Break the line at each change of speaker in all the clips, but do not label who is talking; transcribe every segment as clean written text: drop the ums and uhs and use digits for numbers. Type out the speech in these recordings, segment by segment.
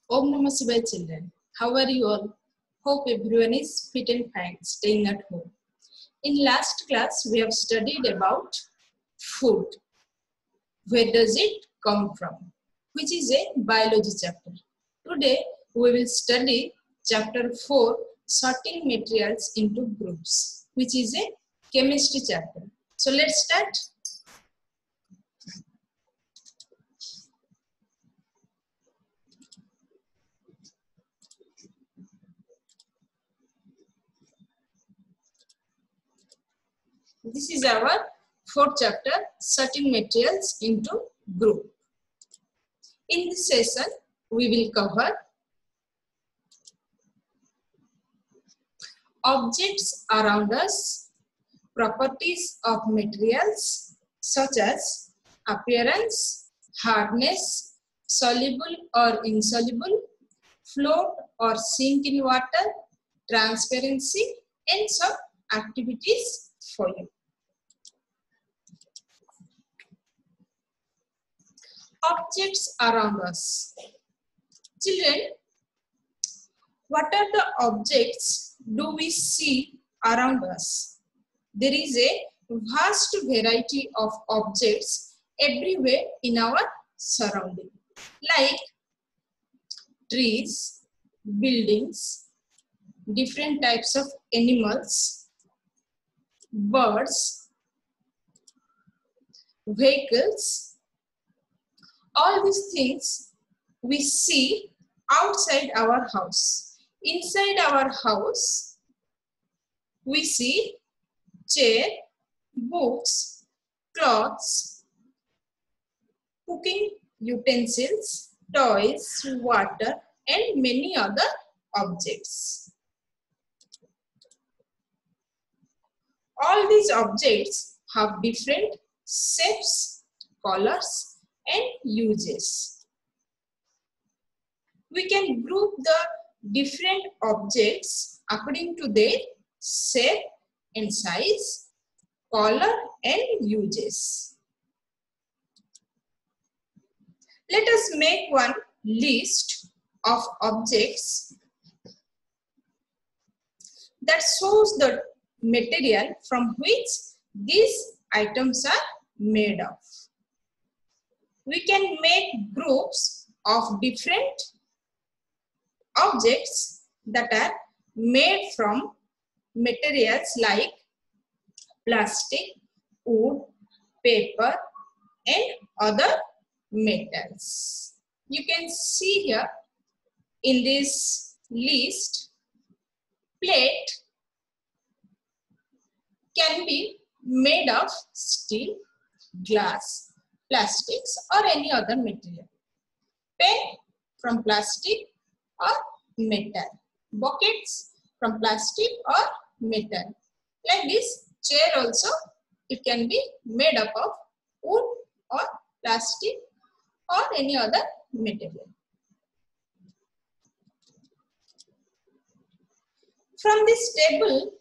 Om Namah Shivaya children. How are you all? Hope everyone is fit and fine, staying at home. In last class, we have studied about food. Where does it come from? Which is a biology chapter. Today, we will study chapter 4, sorting materials into groups, which is a chemistry chapter. So let's start. This is our fourth chapter, sorting materials into group. In this session, we will cover objects around us, properties of materials such as appearance, hardness, soluble or insoluble, float or sink in water, transparency, and some activities for you. Objects around us. Children, what are the objects do we see around us? There is a vast variety of objects everywhere in our surrounding, like trees, buildings, different types of animals, birds, vehicles. All these things we see outside our house. Inside our house, we see chair, books, clothes, cooking utensils, toys, water, and many other objects. All these objects have different shapes, colors, and uses. We can group the different objects according to their shape and size, color, and uses. Let us make one list of objects that shows the material from which these items are made of. We can make groups of different objects that are made from materials like plastic, wood, paper, and other metals. You can see here in this list, plate can be made of steel, glass, plastics, or any other material. Pen from plastic or metal. Buckets from plastic or metal. Like this, chair also, it can be made up of wood or plastic or any other material. From this table,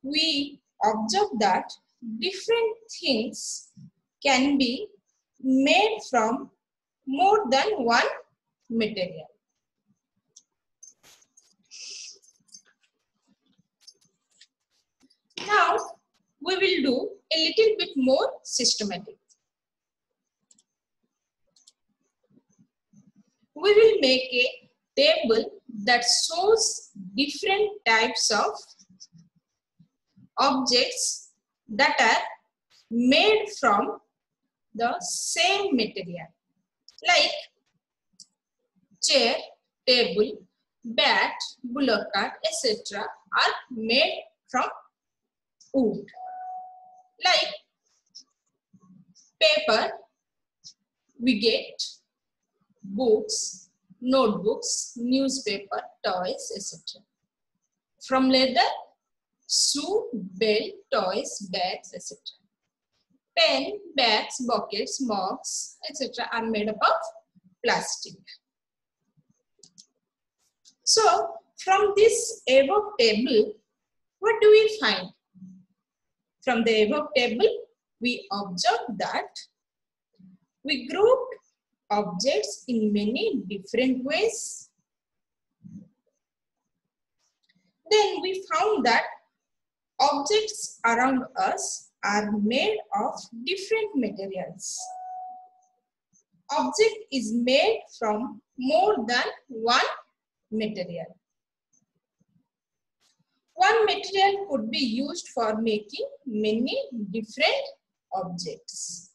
we observe that different things can be made from more than one material. Now, we will do a little bit more systematic. We will make a table that shows different types of objects that are made from the same material, like chair, table, bat, bullock cart, etc. are made from wood. Like paper, we get books, notebooks, newspaper, toys, etc. From leather, shoe, belt, toys, bags, etc. Pen, bags, buckets, mugs, etc. are made up of plastic. So, from this above table, what do we find? From the above table, we observe that we grouped objects in many different ways? Then we found that objects around us are made of different materials. Object is made from more than one material. One material could be used for making many different objects.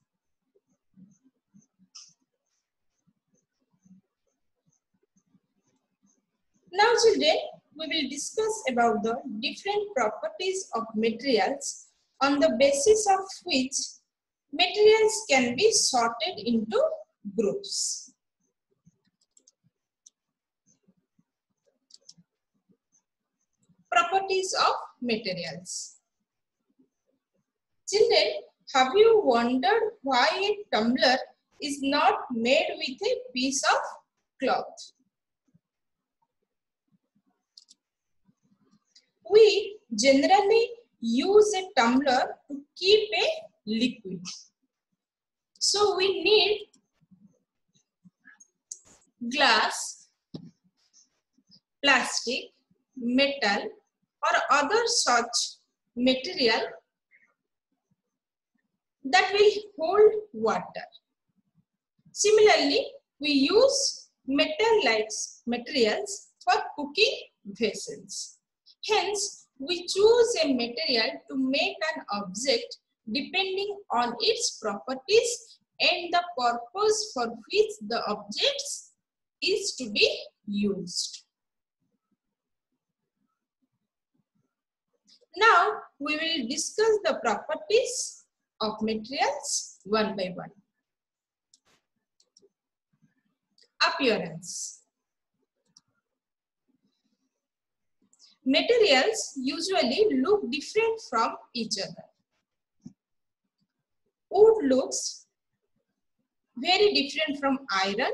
Now children, we will discuss about the different properties of materials on the basis of which materials can be sorted into groups. Properties of materials. Children, have you wondered why a tumbler is not made with a piece of cloth? We generally use a tumbler to keep a liquid. So we need glass, plastic, metal or other such material that will hold water. Similarly, we use metal-like materials for cooking vessels. Hence, we choose a material to make an object depending on its properties and the purpose for which the object is to be used. Now, we will discuss the properties of materials one by one. Appearance. Materials usually look different from each other. Wood looks very different from iron.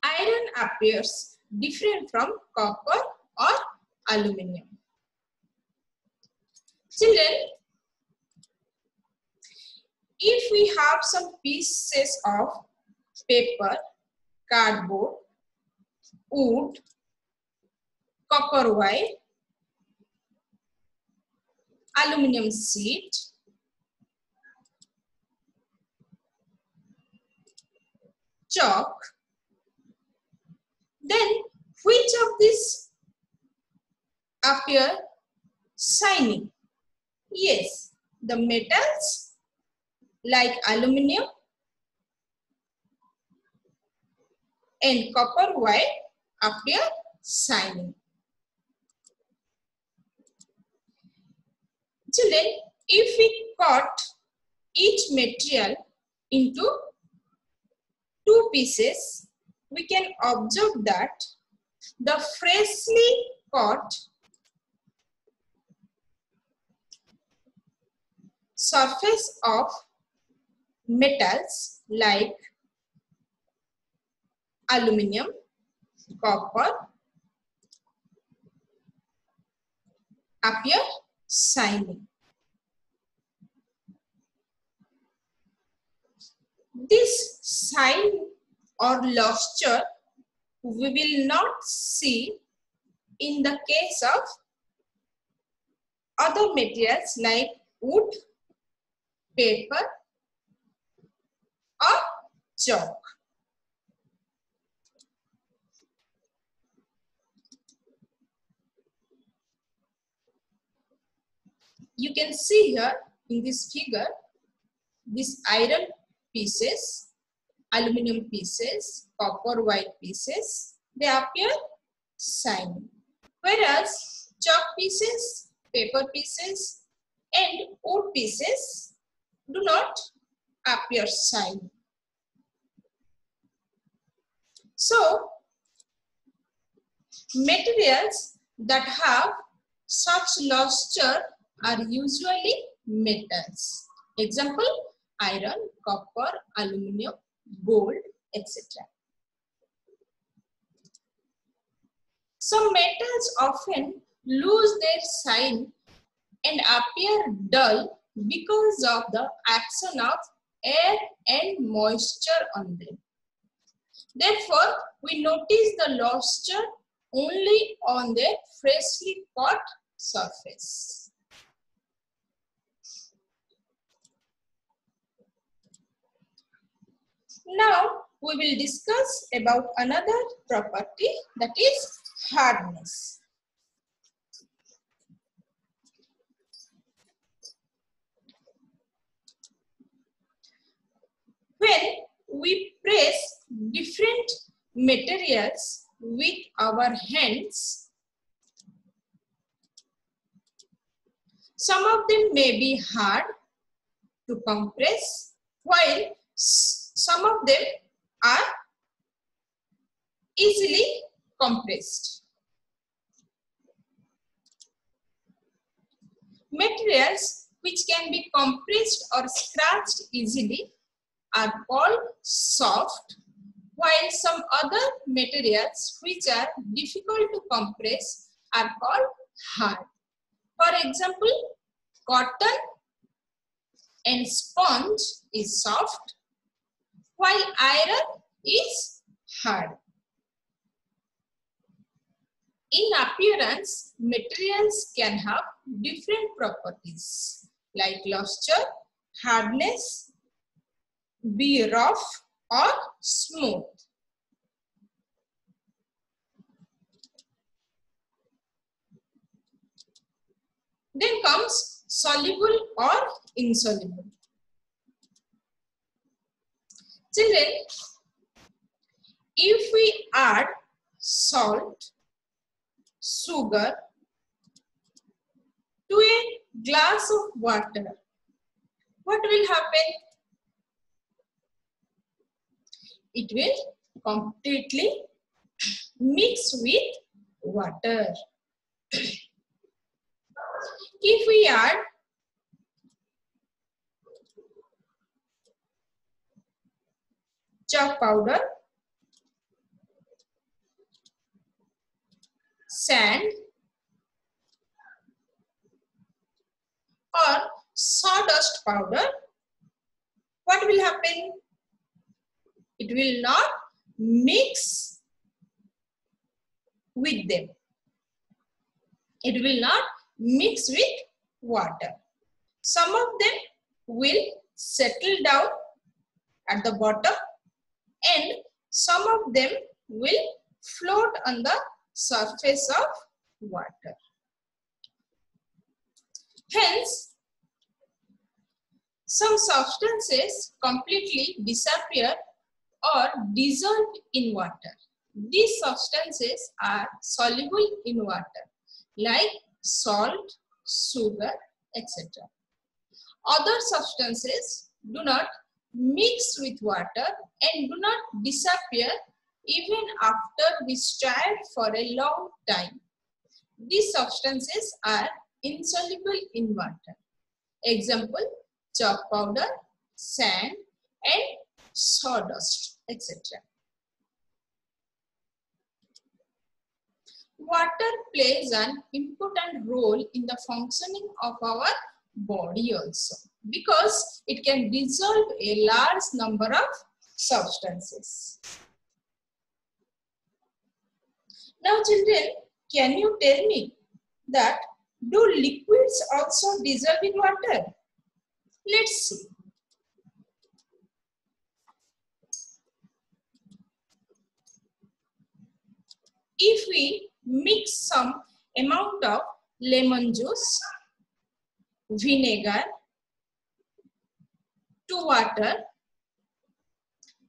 Iron appears different from copper or aluminium. Children, if we have some pieces of paper, cardboard, wood, copper wire, aluminium sheet, chalk, then which of these appear shiny? Yes, the metals like aluminium and copper wire appear shiny. Children, if we cut each material into two pieces, we can observe that the freshly cut surface of metals like aluminium, copper appear shiny. This shine or luster we will not see in the case of other materials like wood, paper or chalk. You can see here in this figure, these iron pieces, aluminium pieces, copper white pieces, they appear shiny. Whereas chalk pieces, paper pieces and wood pieces do not appear shiny. So, materials that have such luster are usually metals. Example, iron, copper, aluminium, gold, etc. Some metals often lose their shine and appear dull because of the action of air and moisture on them. Therefore, we notice the moisture only on the freshly cut surface. Now, we will discuss about another property, that is hardness. When we press different materials with our hands, some of them may be hard to compress, while some of them are easily compressed. Materials which can be compressed or scratched easily are called soft, while some other materials which are difficult to compress are called hard. For example, cotton and sponge is soft, while iron is hard. In appearance, materials can have different properties like luster, hardness, be rough or smooth. Then comes soluble or insoluble. Children, if we add salt, sugar to a glass of water, what will happen? It will completely mix with water. If we add chalk powder, sand or sawdust powder, what will happen? It will not mix with them. It will not mix with water. Some of them will settle down at the bottom and some of them will float on the surface of water. Hence, some substances completely disappear or dissolve in water. These substances are soluble in water, like salt, sugar, etc. Other substances do not mix with water and do not disappear even after we stir for a long time. These substances are insoluble in water. Example, chalk powder, sand and sawdust, etc. Water plays an important role in the functioning of our body also, because it can dissolve a large number of substances. Now children, can you tell me that do liquids also dissolve in water? Let's see. If we mix some amount of lemon juice, vinegar to water,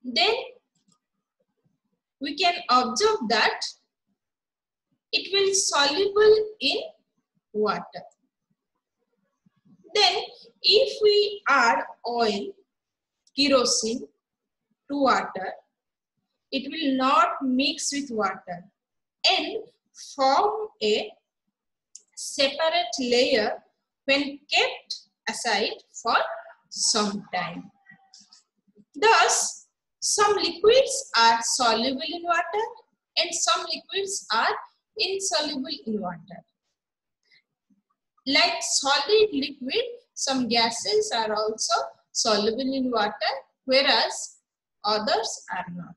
then we can observe that it will soluble in water. Then if we add oil, kerosene to water, it will not mix with water and form a separate layer when kept aside for some time. Thus, some liquids are soluble in water and some liquids are insoluble in water. Like solid liquid, some gases are also soluble in water, whereas others are not.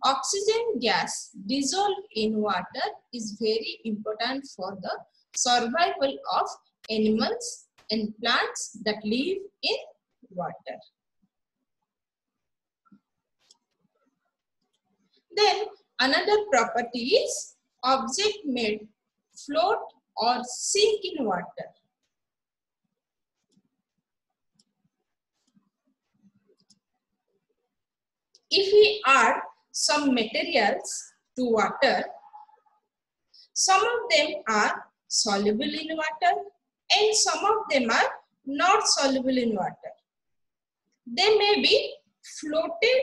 Oxygen gas dissolved in water is very important for the survival of animals and plants that live in water. Then another property is object may float or sink in water. If we add some materials to water, some of them are soluble in water and some of them are not soluble in water. They may be floated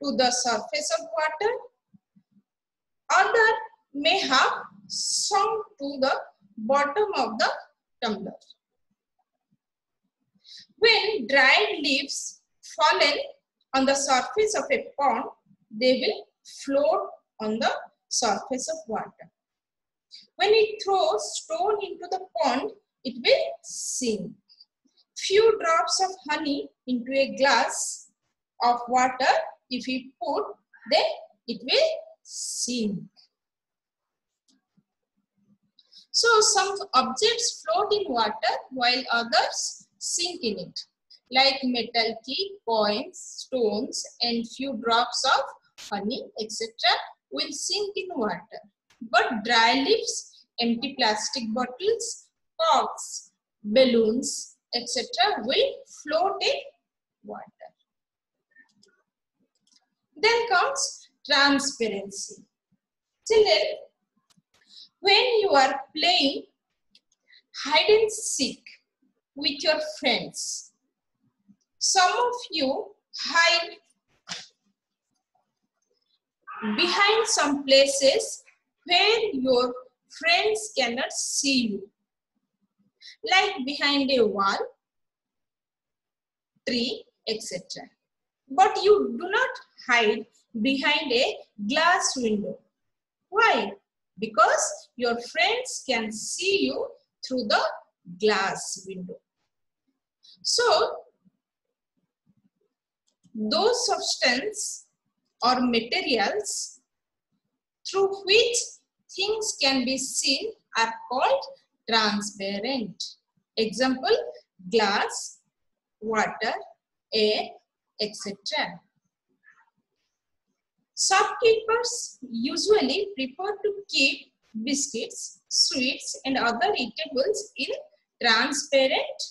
to the surface of water, other may have sunk to the bottom of the tumbler. When dried leaves fallen on the surface of a pond, they will float on the surface of water. When we throw stone into the pond, it will sink. Few drops of honey into a glass of water, if we put, then it will sink. So some objects float in water while others sink in it, like metal key, coins, stones, and few drops of honey, etc. will sink in water. But dry leaves, empty plastic bottles, corks, balloons, etc. will float in water. Then comes transparency. Children, when you are playing hide and seek with your friends, some of you hide behind some places where your friends cannot see you, like behind a wall, tree, etc. But you do not hide behind a glass window. Why? Because your friends can see you through the glass window. So, those substances or materials through which things can be seen are called transparent. Example, glass, water, air, etc. Shopkeepers usually prefer to keep biscuits, sweets, and other eatables in transparent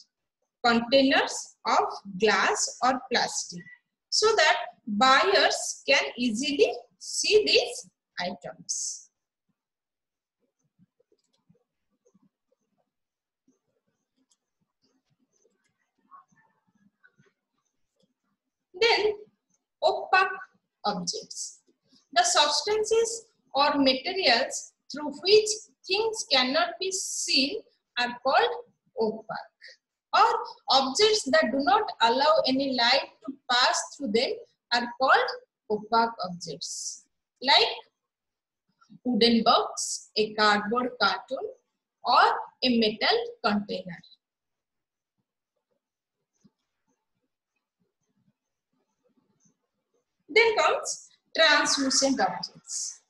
containers of glass or plastic so that buyers can easily see these items. Then, opaque objects. The substances or materials through which things cannot be seen are called opaque. Or objects that do not allow any light to pass through them are called opaque objects. Like wooden box, a cardboard cartoon, or a metal container. Then comes translucent objects.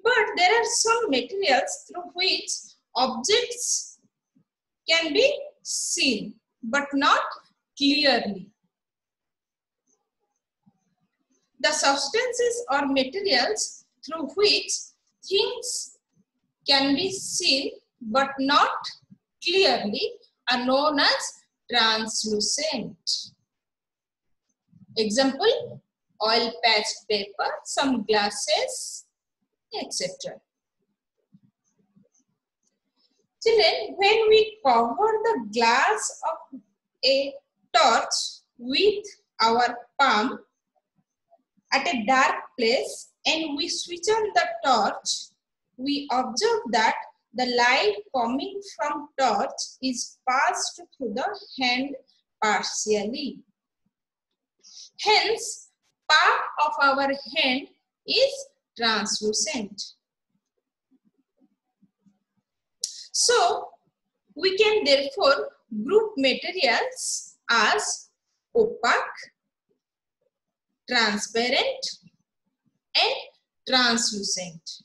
But there are some materials through which objects can be seen, but not clearly. The substances or materials through which things can be seen, but not clearly, are known as translucent. Example, oil patched paper, some glasses, etc. Children, when we cover the glass of a torch with our palm at a dark place and we switch on the torch, we observe that the light coming from torch is passed through the hand partially. Hence, part of our hand is translucent. So, We can therefore group materials as opaque, transparent, and translucent.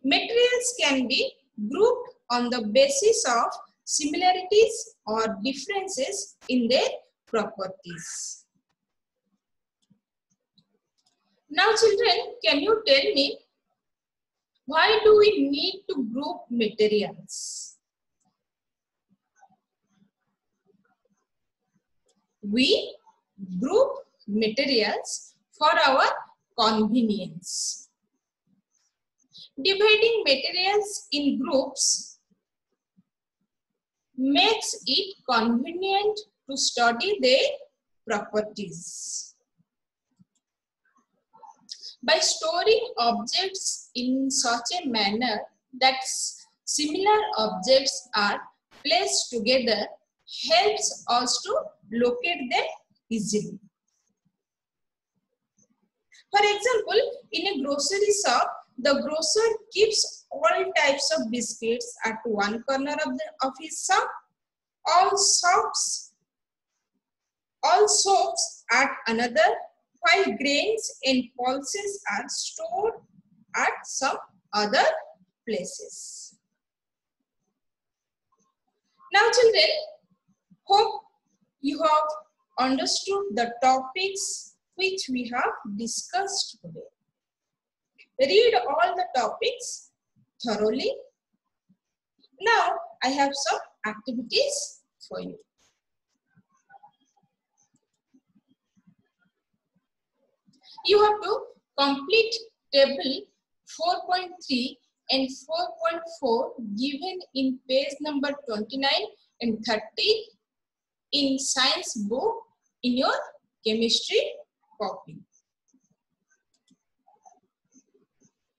Materials can be grouped on the basis of similarities or differences in their properties. Now children, can you tell me, why do we need to group materials? We group materials for our convenience. Dividing materials in groups makes it convenient to study their properties. By storing objects in such a manner that similar objects are placed together helps us to locate them easily. For example, in a grocery shop, the grocer keeps all types of biscuits at one corner of his shop, all soaps at another, while grains and pulses are stored at some other places. Now children, hope you have understood the topics which we have discussed today. Read all the topics thoroughly. Now I have some activities for you. You have to complete table 4.3 and 4.4 given in page number 29 and 30 in science book in your chemistry copy.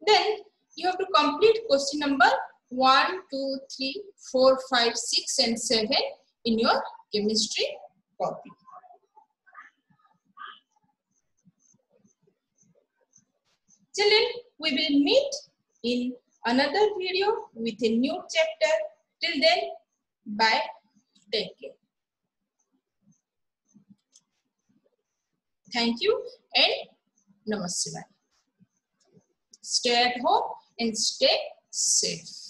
Then you have to complete question number 1, 2, 3, 4, 5, 6 and 7 in your chemistry copy. Children, we will meet in another video with a new chapter. Till then, bye. Take care. Thank you and Namaste. Stay at home and stay safe.